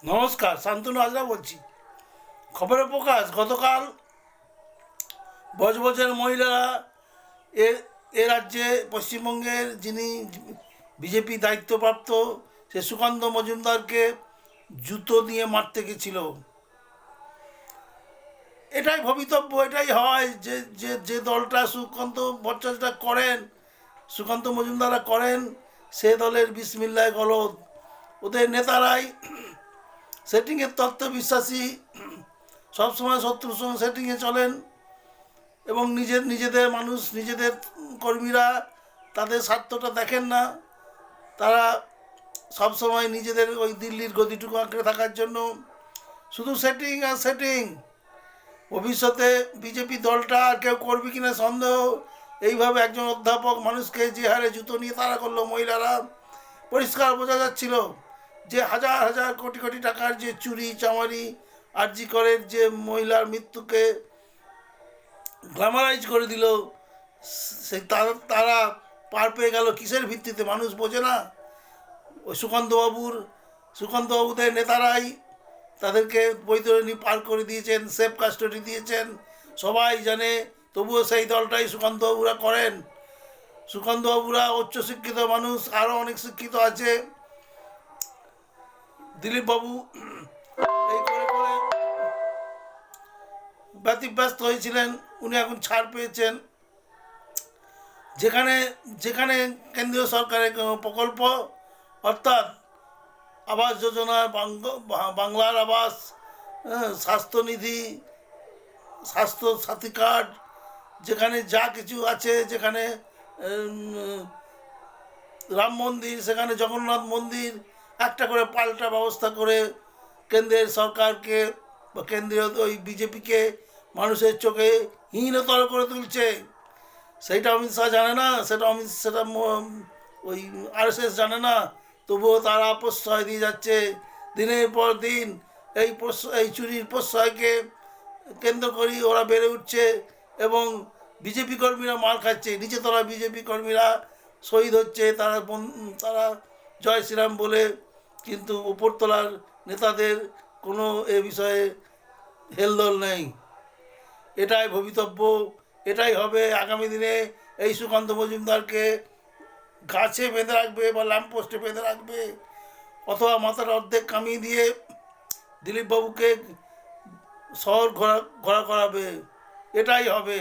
নমস্কার, শান্তনু হাজরা বলছি। খবরে প্রকাশ, গতকাল বজবজের মহিলারা এ এ রাজ্যে পশ্চিমবঙ্গের যিনি বিজেপি দায়িত্বপ্রাপ্ত সে সুকান্ত মজুমদারকে জুতো দিয়ে মারতে গেছিল। এটাই ভবিতব্য, এটাই হয় যে যে যে দলটা সুকান্ত ভট্টাচার্য করেন, সুকান্ত মজুমদাররা করেন, সে দলের বিসমিল্লাহ গলদ। ওদের নেতারাই সেটিংয়ের তত্ত্বে বিশ্বাসী, সবসময় শত্রুর সঙ্গে সেটিংয়ে চলেন এবং নিজেদের মানুষ, নিজেদের কর্মীরা তাদের স্বার্থটা দেখেন না। তারা সবসময় নিজেদের ওই দিল্লির গদিটুকু আঁকড়ে থাকার জন্য শুধু সেটিং আর সেটিং। ভবিষ্যতে বিজেপি দলটা আর কেউ করবে কিনা সন্দেহ। এইভাবে একজন অধ্যাপক মানুষকে যে হারে জুতো নিয়ে তাড়া করলো মহিলারা, পরিষ্কার বোঝা যাচ্ছিল যে হাজার হাজার কোটি কোটি টাকার যে চুরি চামারি, আরজি করের যে মহিলার মৃত্যুকে গ্ল্যামারাইজ করে দিল, সে তারা পার পেয়ে গেল কিসের ভিত্তিতে মানুষ বোঝে না। ওই সুকান্তবাবুদের নেতারাই তাদেরকে বৈতরণী পার করে দিয়েছেন, সেফ কাস্টডি দিয়েছেন, সবাই জানে। তবুও সেই দলটাই সুকান্তবাবুরা করেন। সুকান্তবাবুরা উচ্চশিক্ষিত মানুষ, আরও অনেক শিক্ষিত আছে। দিলীপবাবু এই করে করে ব্যতিব্যস্ত হয়েছিলেন, উনি এখন ছাড় পেয়েছেন। যেখানে যেখানে কেন্দ্রীয় সরকারের প্রকল্প, অর্থাৎ আবাস যোজনা, বাংলার আবাস, স্বাস্থ্যনিধি, স্বাস্থ্য সাথী কার্ড, যেখানে যা কিছু আছে, যেখানে রাম মন্দির, সেখানে জগন্নাথ মন্দির, একটা করে পাল্টা ব্যবস্থা করে কেন্দ্রের সরকারকে বা কেন্দ্রীয় ওই বিজেপিকে মানুষের চোখে হীনতর করে তুলছে। সেইটা অমিত শাহ জানে না, সেটা ওই আরএসএস জানে না। তবুও তারা প্রশ্রয় দিয়ে যাচ্ছে দিনের পর দিন। এই চুরির প্রশ্রয়কে কেন্দ্র করেই ওরা বেড়ে উঠছে এবং বিজেপি কর্মীরা মার খাচ্ছে। নিচেতলা বিজেপি কর্মীরা শহীদ হচ্ছে, তারা জয় শ্রীরাম বলে, কিন্তু উপরতলার নেতাদের কোনো এ বিষয়ে হেলদোল নেই। এটাই ভবিতব্য, এটাই হবে আগামী দিনে। এই সুকান্ত মজুমদারকে গাছে বেঁধে রাখবে বা ল্যাম্পপোস্টে বেঁধে রাখবে, অথবা মাথার অর্ধেক কামিয়ে দিয়ে দিলীপবাবুকে শহর ঘোরা ঘোরা করাবে। এটাই হবে।